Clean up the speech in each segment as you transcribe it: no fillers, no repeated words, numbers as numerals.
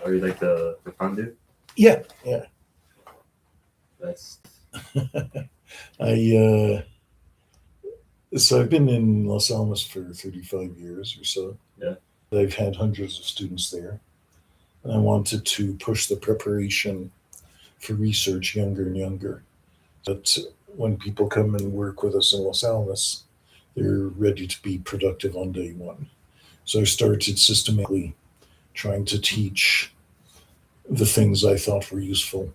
Are you like the founder? Yeah. That's I so I've been in Los Alamos for 35 years or so. yeah. I've had hundreds of students there, and I wanted to push the preparation for research younger and younger. That when people come and work with us in Los Alamos, they're ready to be productive on day one. So I started systematically trying to teach the things I thought were useful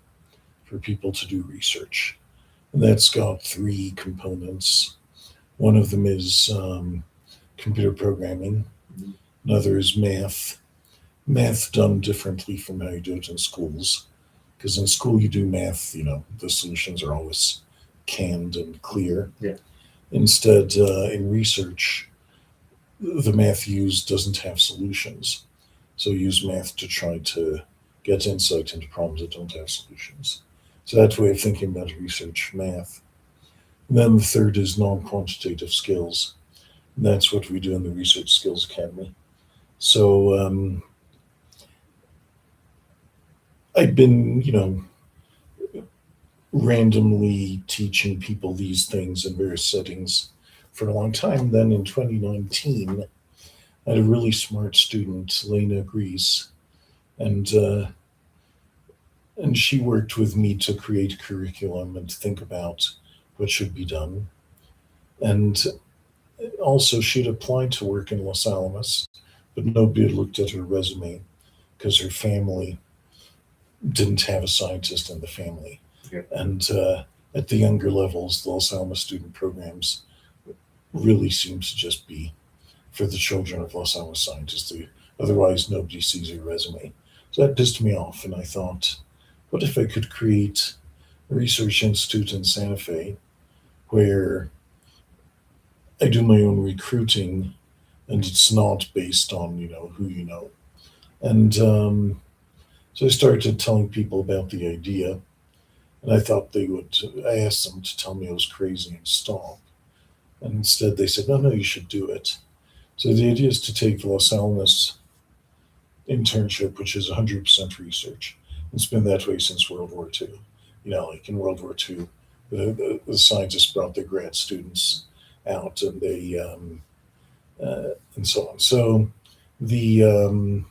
for people to do research. And that's got three components. One of them is computer programming. Mhm. Another is math done differently from how you do it in schools. Because in school you do math, the solutions are always canned and clear. Yeah. Instead, in research, the math used doesn't have solutions. So use math to try to get insight into problems that don't have solutions. So that's way of thinking about research, math. And then the third is non-quantitative skills. And that's what we do in the Research Skills Academy. So I've been, randomly teaching people these things in various settings for a long time. Then in 2019, I had a really smart student, Lena Grease, and she worked with me to create curriculum and think about what should be done. And also, she'd applied to work in Los Alamos, but nobody had looked at her resume because her family didn't have a scientist in the family. Yeah. And at the younger levels, the Los Alamos student programs really seem to just be for the children of Los Alamos scientists. Otherwise, nobody sees her resume. So that pissed me off, and I thought, what if I could create a research institute in Santa Fe where I do my own recruiting and it's not based on, who you know. And so I started telling people about the idea, and I thought I asked them to tell me I was crazy and stop. And instead they said, no, no, you should do it. So the idea is to take the Los Alamos internship, which is 100% research. It's been that way since World War II. Like in World War II, the scientists brought their grad students out, and and so on. So the um,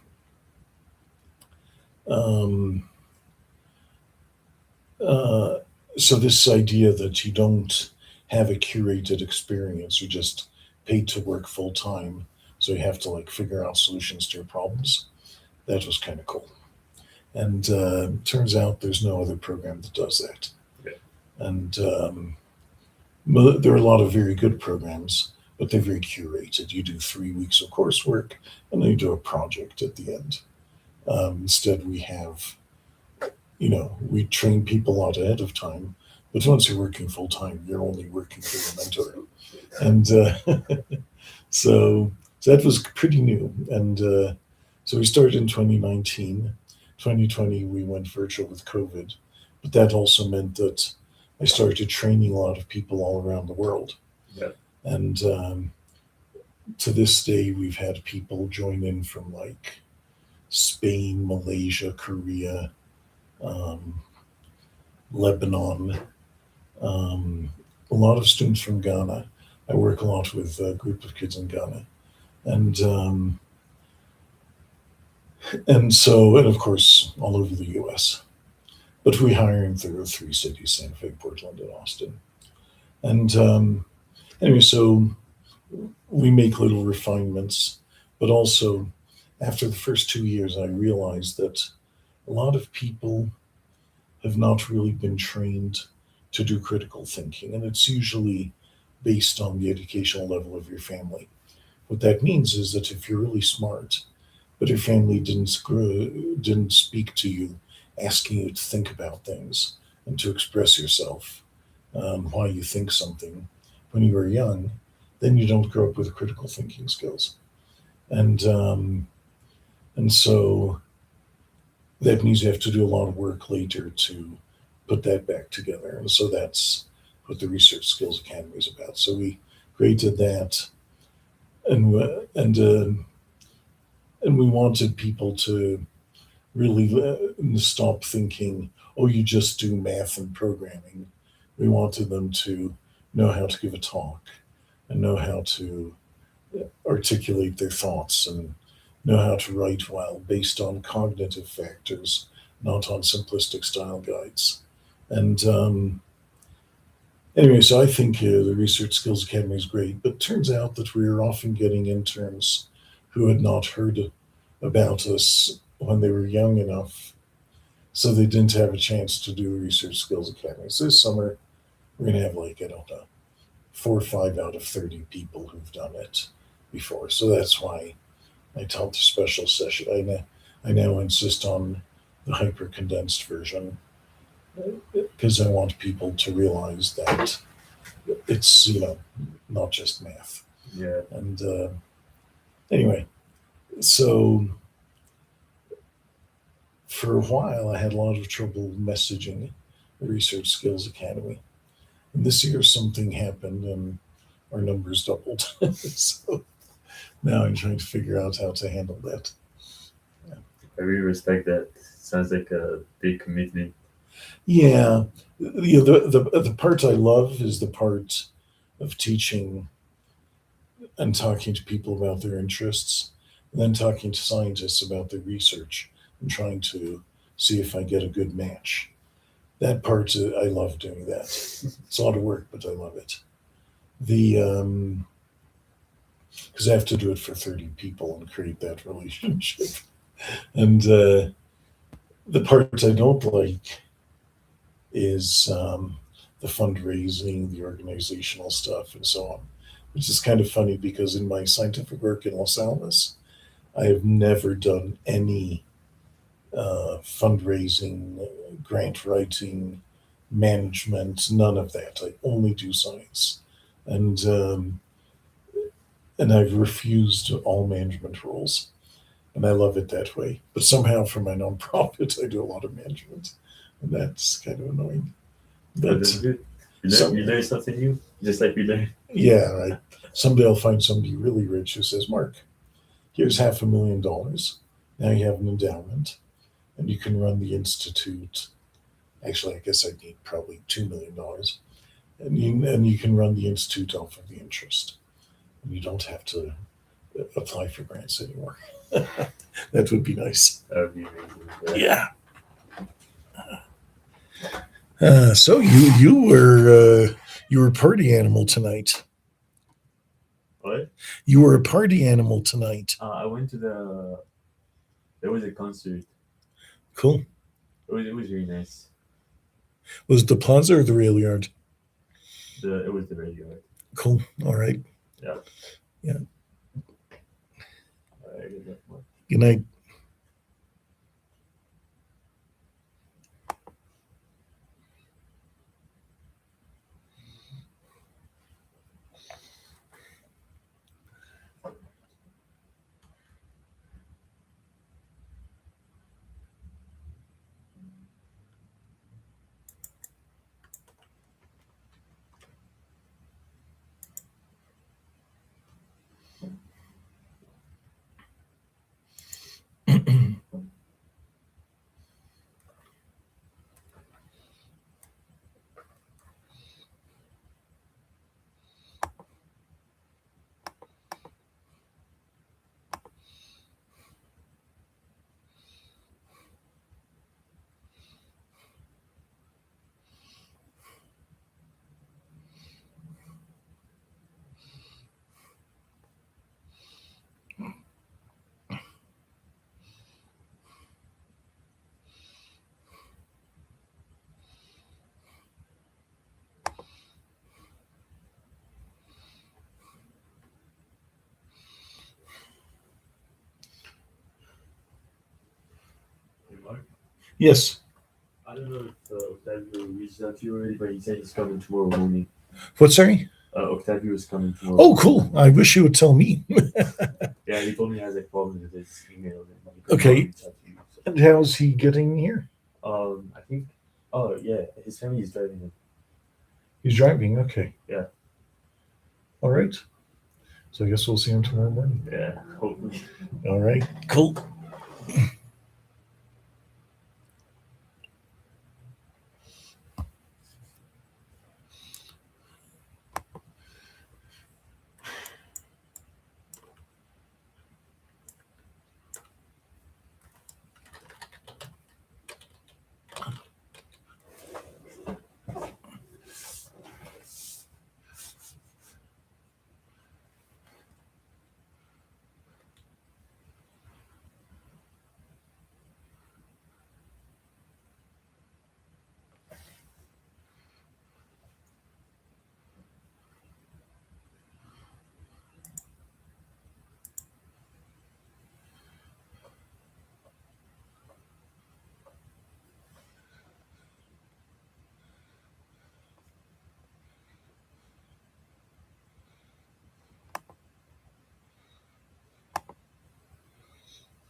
uh, so this idea that you don't have a curated experience, you just paid to work full time, so you have to like figure out solutions to your problems. That was kind of cool. And turns out there's no other program that does that. Yeah. And there are a lot of very good programs, but they're very curated. You do 3 weeks of coursework, and then you do a project at the end. Instead, we train people out ahead of time, but once you're working full time, you're only working for your mentor. And so, so that was pretty new. And so we started in 2019. 2020, we went virtual with COVID, but that also meant that I started training a lot of people all around the world. Yeah. And to this day, we've had people join in from like Spain, Malaysia, Korea, um, Lebanon, a lot of students from Ghana. I work a lot with a group of kids in Ghana, and and of course all over the U.S. But we hire in through three cities: Santa Fe, Portland, and Austin. And anyway, so we make little refinements, but also after the first 2 years, I realized that a lot of people have not really been trained to do critical thinking, and it's usually based on the educational level of your family. What that means is that if you're really smart, but your family didn't speak to you, asking you to think about things and to express yourself, why you think something when you were young, then you don't grow up with critical thinking skills, and so that means you have to do a lot of work later to put that back together. And so that's what the Research Skills Academy is about. So we created that, and and we wanted people to really stop thinking, oh, you just do math and programming. We wanted them to know how to give a talk and know how to articulate their thoughts and know how to write well based on cognitive factors, not on simplistic style guides. And anyway, so I think the Research Skills Academy is great, but it turns out that we are often getting interns who had not heard about us when they were young enough, so they didn't have a chance to do a Research Skills Academy. So this summer, we're going to have like, I don't know, 4 or 5 out of 30 people who've done it before. So that's why I taught the special session. I now insist on the hyper condensed version because I want people to realize that it's, not just math. Yeah. And anyway, so for a while, I had a lot of trouble messaging the Research Skills Academy. And this year, something happened and our numbers doubled. So now I'm trying to figure out how to handle that. I really respect that. Sounds like a big commitment. Yeah, the part I love is the part of teaching and talking to people about their interests, and then talking to scientists about their research and trying to see if I get a good match. That part, I love doing that. It's a lot of work, but I love it. The because I have to do it for 30 people and create that relationship. And the part I don't like is the fundraising, the organizational stuff, and so on, which is kind of funny because in my scientific work in Los Alamos, I have never done any fundraising, grant writing, management, none of that. I only do science. And I've refused all management roles. And I love it that way. But somehow for my nonprofit, I do a lot of management. And that's kind of annoying. But that's good. You learn something new, just like we learn. Yeah, right. Someday I'll find somebody really rich who says, Mark, here's $500,000. Now you have an endowment and you can run the institute. Actually, I guess I need probably $2 million. And you can run the institute off of the interest. And you don't have to apply for grants anymore. That would be nice. That would be amazing. Yeah. So you were a party animal tonight. What? You were a party animal tonight. I went to there was a concert. Cool. It was really nice. Was it the plaza or the rail yard? It was the radio. Cool. All right. Yeah. Yeah. Good Good night. Mark? Yes. I don't know if Octavio reached out to you already, but he said he's coming tomorrow morning. What, sorry? Octavio is coming tomorrow. Oh, cool. I wish you would tell me. Yeah, he told me he has a problem with his email. Okay. And how's he getting here? I think. Oh yeah, his family is driving him. He's driving. Okay. Yeah. All right. So I guess we'll see him tomorrow morning. Yeah, hopefully. All right. Cool.